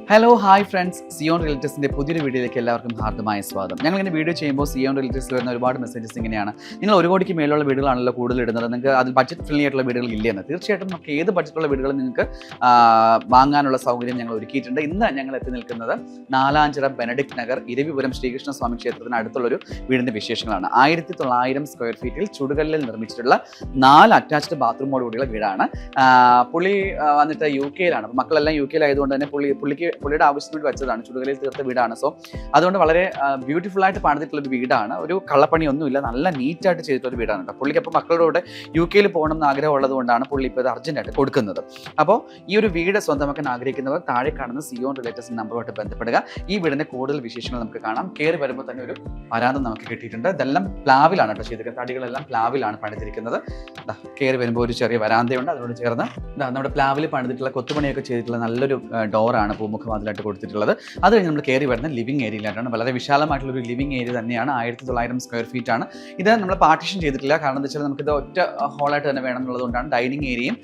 Hello hi friends, Zion റിയൽറ്റേഴ്സിൻ്റെ പുതിയൊരു വീഡിയോയിലേക്ക് എല്ലാവർക്കും ഹാർദമായ സ്വാഗതം. ഞങ്ങളിങ്ങനെ വീഡിയോ ചെയ്യുമ്പോൾ സിയോൺ റിയൽറ്റേഴ്സിൽ വരുന്ന ഒരുപാട് മെസ്സേജസ് ഇങ്ങനെയാണ്: നിങ്ങൾ 1 കോടിക്ക് മേലുള്ള വീടുകളാണല്ലോ കൂടുതൽ ഇടുന്നത്, നിങ്ങൾക്ക് അതിൽ ബഡ്ജറ്റ് ഫ്രണ്ട്ലി ആയിട്ടുള്ള വീടുകൾ ഇല്ലെന്ന്. തീർച്ചയായിട്ടും നമുക്ക് ഏത് ബഡ്ജറ്റുള്ള വീടുകൾ നിങ്ങൾക്ക് വാങ്ങാനുള്ള സൗകര്യം ഞങ്ങൾ ഒരുക്കിയിട്ടുണ്ട്. ഇന്ന് ഞങ്ങൾ എത്തി നിൽക്കുന്നത് നാലാഞ്ചിറ ബെനഡിക്ട് നഗർ ഇരവിപുരം ശ്രീകൃഷ്ണ സ്വാമി ക്ഷേത്രത്തിന് അടുത്തുള്ളൊരു വീടിൻ്റെ വിശേഷങ്ങളാണ്. 1900 സ്ക്വയർ ഫീറ്റിൽ ചുടുകല്ലിൽ നിർമ്മിച്ചിട്ടുള്ള 4 അറ്റാച്ച്ഡ് ബാത്റൂമോട് കൂടിയുള്ള വീടാണ്. പുള്ളി വന്നിട്ട് UK-യിലാണ്. മക്കളെല്ലാം UK-യിലായതുകൊണ്ട് തന്നെ പുള്ളിയുടെ ആവശ്യത്തിന് വേണ്ടി വെച്ചതാണ്, ചുടുകലയിൽ തീർത്ത വീടാണ്. സോ അതുകൊണ്ട് വളരെ ബ്യൂട്ടിഫുൾ ആയിട്ട് പണിതിട്ടുള്ളൊരു വീടാണ്. ഒരു കള്ളപ്പണിയൊന്നുമില്ല, നല്ല നീറ്റായിട്ട് ചെയ്തിട്ടുള്ള വീടാണ് കേട്ടോ. പുള്ളിക്ക് അപ്പോൾ മക്കളുടെ കൂടെ UK-യിൽ പോകണം എന്ന് ആഗ്രഹം ഉള്ളത് കൊണ്ടാണ് പുള്ളി ഇപ്പോൾ ഇത് അർജൻറ്റായിട്ട് കൊടുക്കുന്നത്. അപ്പോൾ ഈ ഒരു വീട് സ്വന്തമാക്കാൻ ആഗ്രഹിക്കുന്നവർ താഴെ കാണുന്ന സിയോൺ റിലേറ്റേഴ്സ് നമ്പറുമായിട്ട് ബന്ധപ്പെടുക. ഈ വീടിൻ്റെ കൂടുതൽ വിശേഷങ്ങൾ നമുക്ക് കാണാം. കയറി വരുമ്പോൾ തന്നെ ഒരു വരാന്ത നമുക്ക് കിട്ടിയിട്ടുണ്ട്. ഇതെല്ലാം പ്ലാവിലാണ് കേട്ടോ ചെയ്തിരിക്കുന്നത്. തടികളെല്ലാം പ്ലാവിലാണ് പണിതിരിക്കുന്നത്. കയറി വരുമ്പോൾ ഒരു ചെറിയ വരാന്തയുണ്ട്. അതിനോട് ചേർന്ന് നമ്മുടെ പ്ലാവിൽ പണിതിട്ടുള്ള കൊത്തുപണിയൊക്കെ ചെയ്തിട്ടുള്ള നല്ലൊരു ഡോറാണ് പൂമുഖവാതിലായിട്ട് കൊടുത്തിട്ടുള്ളത്. അത് കഴിഞ്ഞ് നമ്മൾ കയറി വരുന്ന ലിവിംഗ് ഏരിയയിലായിട്ടാണ്. വളരെ വിശാലമായിട്ടുള്ളൊരു ലിവിംഗ് ഏരിയ തന്നെയാണ്. 1900 സ്ക്വയർ ഫീറ്റ് ആണ്. ഇത് നമ്മൾ പാർട്ടീഷൻ ചെയ്തിട്ടില്ല. കാരണം എന്താ വെച്ചാൽ നമുക്കിത് ഒറ്റ ഹോളായിട്ട് തന്നെ വേണം എന്നുള്ളതുകൊണ്ടാണ് ഡൈനിങ് ഏരിയയും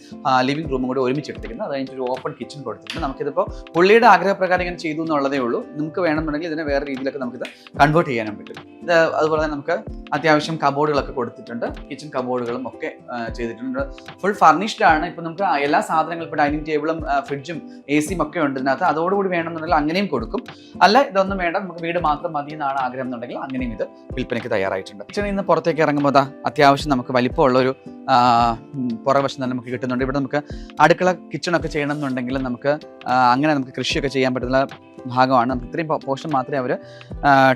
ലിവിംഗ് റൂമും കൂടി ഒരുമിച്ചെടുത്തിരിക്കുന്നത്. അത് കഴിഞ്ഞിട്ട് ഒരു ഓപ്പൺ കിച്ചൺ കൊടുത്തിട്ടുണ്ട്. നമുക്കിതിപ്പോൾ പുള്ളിയുടെ ആഗ്രഹപ്രകാരം ഇങ്ങനെ ചെയ്തു എന്നുള്ളതേ ഉള്ളൂ. നമുക്ക് വേണമെന്നുണ്ടെങ്കിൽ ഇതിനെ വേറെ രീതിയിലൊക്കെ നമുക്കിത് കൺവേർട്ട് ചെയ്യാനും പറ്റും. ഇത് അതുപോലെ തന്നെ നമുക്ക് അത്യാവശ്യം കബോർഡുകളൊക്കെ കൊടുത്തിട്ടുണ്ട്. കിച്ചൺ കബോർഡുകളും ഒക്കെ ചെയ്തിട്ടുണ്ട്. ഫുൾ ഫർണിഷ്ഡ് ആണ്. ഇപ്പം നമുക്ക് എല്ലാ സാധനങ്ങളും ഇപ്പോൾ ഡൈനിങ് ടേബിളും ഫ്രിഡ്ജും AC ഒക്കെ ഉണ്ട് ഇതിനകത്ത്. അതോടുകൂടി വേണമെന്നുണ്ടെങ്കിൽ അങ്ങനെയും കൊടുക്കും. അല്ല ഇതൊന്നും വേണ്ട, നമുക്ക് വീട് മാത്രം മതി എന്നാണ് ആഗ്രഹം എന്നുണ്ടെങ്കിൽ അങ്ങനെയും ഇത് വിൽപ്പനയ്ക്ക് തയ്യാറായിട്ടുണ്ട്. കിച്ചണിൽ നിന്ന് പുറത്തേക്ക് ഇറങ്ങുമ്പോൾ അത്യാവശ്യം നമുക്ക് വലിപ്പമുള്ളൊരു പുറവശം തന്നെ നമുക്ക് കിട്ടുന്നുണ്ട്. ഇവിടെ നമുക്ക് അടുക്കള കിച്ചണൊക്കെ ചെയ്യണം എന്നുണ്ടെങ്കിൽ നമുക്ക് അങ്ങനെ നമുക്ക് കൃഷിയൊക്കെ ചെയ്യാൻ പറ്റുന്ന ഭാഗമാണ്. നമുക്ക് ഇത്രയും പോർഷൻ മാത്രമേ അവർ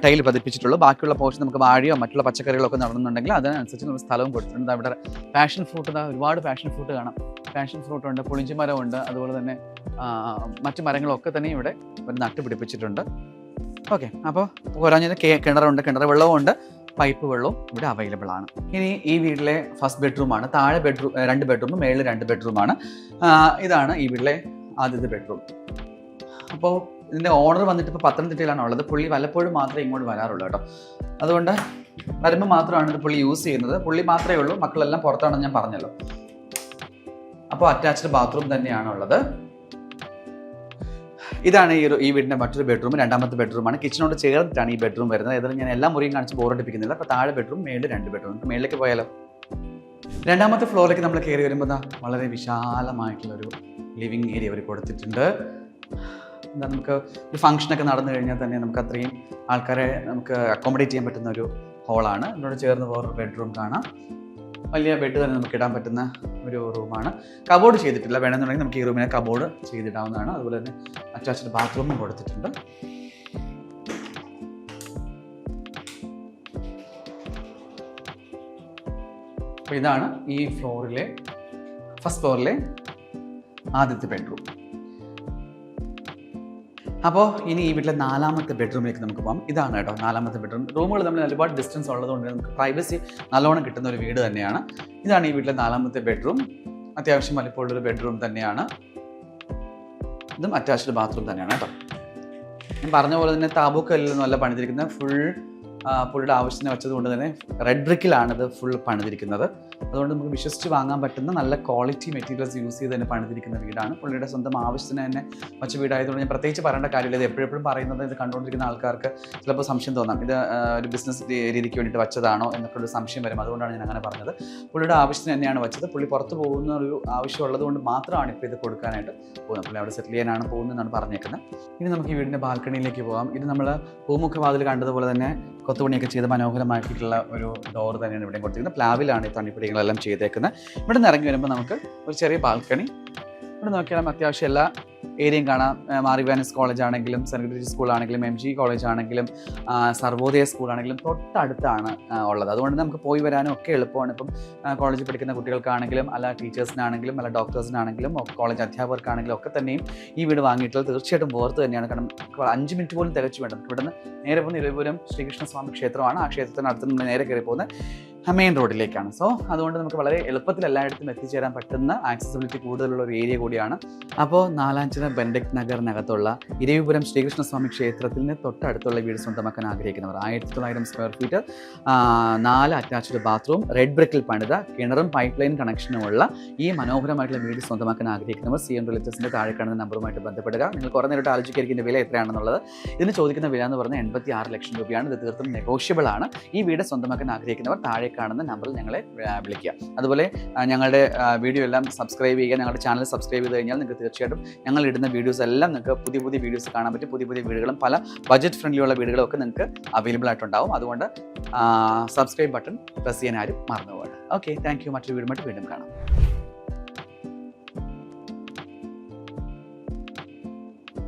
ടൈൽ പതിപ്പിച്ചിട്ടുള്ളൂ. ബാക്കിയുള്ള പോർഷൻ നമുക്ക് വാഴയോ മറ്റുള്ള പച്ചക്കറികളൊക്കെ നടന്നുണ്ടെങ്കിൽ അതിനനുസരിച്ച് നമ്മൾ സ്ഥലവും കൊടുത്തിട്ടുണ്ട്. അവിടെ പാഷൻ ഫ്രൂട്ട്, ഒരുപാട് പാഷൻ ഫ്രൂട്ട് കാണാം. പാഷൻ ഫ്രൂട്ട് ഉണ്ട്, പുളിഞ്ചി മരമുണ്ട്, അതുപോലെ തന്നെ മറ്റു മരങ്ങളൊക്കെ തന്നെ ഇവിടെ നട്ടുപിടിപ്പിച്ചിട്ടുണ്ട്. ഓക്കെ, അപ്പോൾ പോരാഞ്ഞത് കിണറുണ്ട്, കിണർ വെള്ളവും ഉണ്ട്, പൈപ്പ് വെള്ളവും ഇവിടെ അവൈലബിൾ ആണ്. ഇനി ഈ വീട്ടിലെ ഫസ്റ്റ് ബെഡ്റൂമാണ്. താഴെ 2 ബെഡ്റൂമും മേളിൽ 2 ബെഡ്റൂമാണ്. ഇതാണ് ഈ വീട്ടിലെ ആദ്യത്തെ ബെഡ്റൂം. അപ്പോൾ ഇതിൻ്റെ ഓണർ വന്നിട്ട് ഇപ്പോൾ പത്തനംതിട്ടയിലാണ് ഉള്ളത്. പുള്ളി വല്ലപ്പോഴും മാത്രമേ ഇങ്ങോട്ട് വരാറുള്ളൂ കേട്ടോ. അതുകൊണ്ട് വരുമ്പോൾ മാത്രമാണ് ഇത് പുള്ളി യൂസ് ചെയ്യുന്നത്. പുള്ളി മാത്രമേ ഉള്ളൂ, മക്കളെല്ലാം പുറത്താണെന്ന് ഞാൻ പറഞ്ഞല്ലോ. അപ്പോൾ അറ്റാച്ച്ഡ് ബാത്റൂം തന്നെയാണ് ഉള്ളത്. ഇതാണ് ഈ വീടിൻ്റെ മറ്റൊരു ബെഡ്റൂം, 2ാമത്തെ ബെഡ്റൂമാണ്. കിച്ചണോട് ചേർന്നിട്ടാണ് ഈ ബെഡ്റൂം വരുന്നത്. ഏതായാലും ഞാൻ എല്ലാ മുറിയും കാണിച്ച് ബോറടിപ്പിക്കുന്നില്ല. അപ്പോൾ താഴെ ബെഡ്റൂം, മേളിൽ 2 ബെഡ്റൂം. നമുക്ക് മേളിലേക്ക് പോയാലോ? 2ാമത്തെ ഫ്ലോറിലേക്ക് നമ്മൾ കയറി വരുമ്പോൾ വളരെ വിശാലമായിട്ടുള്ളൊരു ലിവിങ് ഏരിയ അവർ കൊടുത്തിട്ടുണ്ട്. എന്താ, നമുക്ക് ഒരു ഫംഗ്ഷനൊക്കെ നടന്നു കഴിഞ്ഞാൽ തന്നെ നമുക്ക് അത്രയും ആൾക്കാരെ നമുക്ക് അക്കോമഡേറ്റ് ചെയ്യാൻ പറ്റുന്ന ഒരു ഹോളാണ്. ഇതിനോട് ചേർന്ന് വേറൊരു ബെഡ്റൂം കാണാം. വലിയ ബെഡ് തന്നെ നമുക്ക് ഇടാൻ പറ്റുന്ന ഒരു റൂമാണ്. കബോർഡ് ചെയ്തിട്ടില്ല. വേണമെന്നുണ്ടെങ്കിൽ നമുക്ക് ഈ റൂമിനെ കബോർഡ് ചെയ്തിടാവുന്നതാണ്. അതുപോലെ തന്നെ അറ്റാച്ച്ഡ് ബാത്റൂമും കൊടുത്തിട്ടുണ്ട്. അപ്പോൾ ഇതാണ് ഈ ഫസ്റ്റ് ഫ്ലോറിലെ ആദ്യത്തെ ബെഡ്റൂം. അപ്പോൾ ഇനി ഈ വീട്ടിലെ 4ാമത്തെ ബെഡ്റൂമിലേക്ക് നമുക്ക് പോകാം. ഇതാണ് കേട്ടോ 4ാമത്തെ ബെഡ്റൂം. റൂമുകൾ തമ്മിൽ ഒരുപാട് ഡിസ്റ്റൻസ് ഉള്ളതുകൊണ്ട് നമുക്ക് പ്രൈവസി നല്ലോണം കിട്ടുന്ന ഒരു വീട് തന്നെയാണ്. ഇതാണ് ഈ വീട്ടിലെ 4ാമത്തെ ബെഡ്റൂം. അത്യാവശ്യം വലിപ്പമുള്ളൊരു ബെഡ്റൂം തന്നെയാണ്. ഇതും അറ്റാച്ച്ഡ് ബാത്റൂം തന്നെയാണ് കേട്ടോ. ഞാൻ പറഞ്ഞ പോലെ തന്നെ താബൂക്കല്ലിൽ നല്ല പണിതിരിക്കുന്ന പുള്ളിയുടെ ആവശ്യത്തിന് വെച്ചതുകൊണ്ട് തന്നെ റെഡ് ബ്രിക്കിലാണ് ഇത് ഫുൾ പണിതിരിക്കുന്നത്. അതുകൊണ്ട് നമുക്ക് വിശ്വസിച്ച് വാങ്ങാൻ പറ്റുന്ന നല്ല ക്വാളിറ്റി മെറ്റീരിയൽസ് യൂസ് ചെയ്ത് തന്നെ പണിതിരിക്കുന്ന വീടാണ്. പുള്ളിയുടെ സ്വന്തം ആവശ്യത്തിന് തന്നെ വെച്ച വീടായതുകൊണ്ട് ഞാൻ പ്രത്യേകിച്ച് പറയേണ്ട കാര്യമില്ല. ഇത് എപ്പോഴും പറയുന്നത് ഇത് കണ്ടുകൊണ്ടിരിക്കുന്ന ആൾക്കാർക്ക് ചിലപ്പോൾ സംശയം തോന്നാം, ഇത് ഒരു ബിസിനസ് രീതിക്ക് വേണ്ടിയിട്ട് വെച്ചതാണോ എന്നൊക്കെ ഒരു സംശയം വരും. അതുകൊണ്ടാണ് ഞാൻ അങ്ങനെ പറഞ്ഞത്. പുള്ളിയുടെ ആവശ്യത്തിന് തന്നെയാണ് വെച്ചത്. പുള്ളി പുറത്ത് പോകുന്ന ഒരു ആവശ്യമുള്ളത് കൊണ്ട് മാത്രമാണ് ഇപ്പോൾ ഇത് കൊടുക്കാനായിട്ട് പോകുന്നത്. പുള്ളി അവിടെ സെറ്റിൽ ചെയ്യാനാണ് പോകുന്നതെന്നാണ് പറഞ്ഞേക്കുന്നത്. ഇനി നമുക്ക് ഈ വീടിൻ്റെ ബാൽക്കണിയിലേക്ക് പോകാം. ഇത് നമ്മൾ പൂമുഖവാതിൽ കണ്ടതുപോലെ തന്നെ കൊത്തുപണിയൊക്കെ ചെയ്ത് മനോഹരമാക്കിയിട്ടുള്ള ഒരു ഡോർ തന്നെയാണ് ഇവിടെ കൊടുത്തിരിക്കുന്നത്. പ്ലാവിലാണ് ഈ തണ്ണിപ്പിടികളെല്ലാം ചെയ്തേക്കുന്നത്. ഇവിടെ നിന്ന് ഇറങ്ങി വരുമ്പോൾ നമുക്ക് ഒരു ചെറിയ ബാൽക്കണി. ഇവിടെ നോക്കിയാൽ അത്യാവശ്യം എല്ലാ ഏരിയയും കാണാം. മാറിവാനിസ് കോളേജ് ആണെങ്കിലും, സെൻറ്റ് ഗ്രിഗറി സ്കൂളാണെങ്കിലും, MG കോളേജ് ആണെങ്കിലും, സർവോദയ സ്കൂളാണെങ്കിലും തൊട്ടടുത്താണ് ഉള്ളത്. അതുകൊണ്ട് നമുക്ക് പോയി വരാനും ഒക്കെ എളുപ്പമാണ്. ഇപ്പം കോളേജിൽ പഠിക്കുന്ന കുട്ടികൾക്കാണെങ്കിലും അല്ല ടീച്ചേഴ്സിനാണെങ്കിലും അല്ല ഡോക്ടേഴ്സിനാണെങ്കിലും കോളേജ് അധ്യാപകർക്കാണെങ്കിലും ഒക്കെ തന്നെയും ഈ വീട് വാങ്ങിയിട്ടുള്ളത് തീർച്ചയായിട്ടും വേർത്ത് തന്നെയാണ്. കാരണം 5 മിനിറ്റ് പോലും തികച്ചു വേണ്ട. ഇവിടുന്ന് നേരെ പോകുന്ന ഇരവിപുരം ശ്രീകൃഷ്ണ സ്വാമി ക്ഷേത്രമാണ്. ആ ക്ഷേത്രത്തിനടുത്ത് നമ്മൾ നേരെ കയറി പോകുന്നത് മെയിൻ റോഡിലേക്കാണ്. സോ അതുകൊണ്ട് നമുക്ക് വളരെ എളുപ്പത്തിൽ എല്ലായിടത്തും എത്തിച്ചേരാൻ പറ്റുന്ന ആക്സസിബിലിറ്റി കൂടുതലുള്ള ഒരു ഏരിയ കൂടിയാണ്. അപ്പോൾ നാലാഞ്ചിറ ബെൻഡക് നഗറിനകത്തുള്ള ഇരവിപുരം ശ്രീകൃഷ്ണസ്വാമി ക്ഷേത്രത്തിന് തൊട്ടടുത്തുള്ള വീട് സ്വന്തമാക്കാൻ ആഗ്രഹിക്കുന്നവർ 1900 square feet, 4 attached bathroom, red ബ്രിക്കിൽ പണിത കിണറും പൈപ്പ് ലൈൻ കണക്ഷനുമുള്ള ഈ മനോഹരമായിട്ടുള്ള വീട് സ്വന്തമാക്കാൻ ആഗ്രഹിക്കുന്നവർ സിയോൺ റിയൽറ്റേഴ്സിൻ്റെ താഴെ കാണുന്ന നമ്പറുമായിട്ട് ബന്ധപ്പെടുക. നിങ്ങൾ കുറേ നേരിട്ട് ആലോചിക്കായിരിക്കും വില എത്രയാണെന്നുള്ളത്. ഇതിന് ചോദിക്കുന്ന വില എന്ന് പറഞ്ഞാൽ 86 ലക്ഷം രൂപയാണ്. ഇത് തീർത്തും നെഗോഷ്യബിൾ ആണ്. ഈ വീട് സ്വന്തമാക്കാൻ ആഗ്രഹിക്കുന്നവർ താഴെ കാണുന്ന നമ്പറിൽ ഞങ്ങളെ വിളിക്കുക. അതുപോലെ ഞങ്ങളുടെ വീഡിയോ എല്ലാം സബ്സ്ക്രൈബ് ചെയ്യുക. ഞങ്ങളുടെ ചാനൽ സബ്സ്ക്രൈബ് ചെയ്ത് കഴിഞ്ഞാൽ നിങ്ങൾക്ക് തീർച്ചയായിട്ടും ഞങ്ങൾ ഇടുന്ന വീഡിയോസ് എല്ലാം നിങ്ങൾക്ക് പുതിയ പുതിയ വീഡിയോസ് കാണാൻ പറ്റും. പുതിയ പുതിയ വീടുകളും പല ബഡ്ജറ്റ് ഫ്രണ്ട്ലിയുള്ള വീടുകളും ഒക്കെ നിങ്ങൾക്ക് അവൈലബിൾ ആയിട്ടുണ്ടാവും. അതുകൊണ്ട് സബ്സ്ക്രൈബ് ബട്ടൺ പ്രസ് ചെയ്യാൻ ആരും മറന്നു പോകണം. Okay, thank you. മറ്റൊരു വീടുമായിട്ട് വീണ്ടും കാണാം.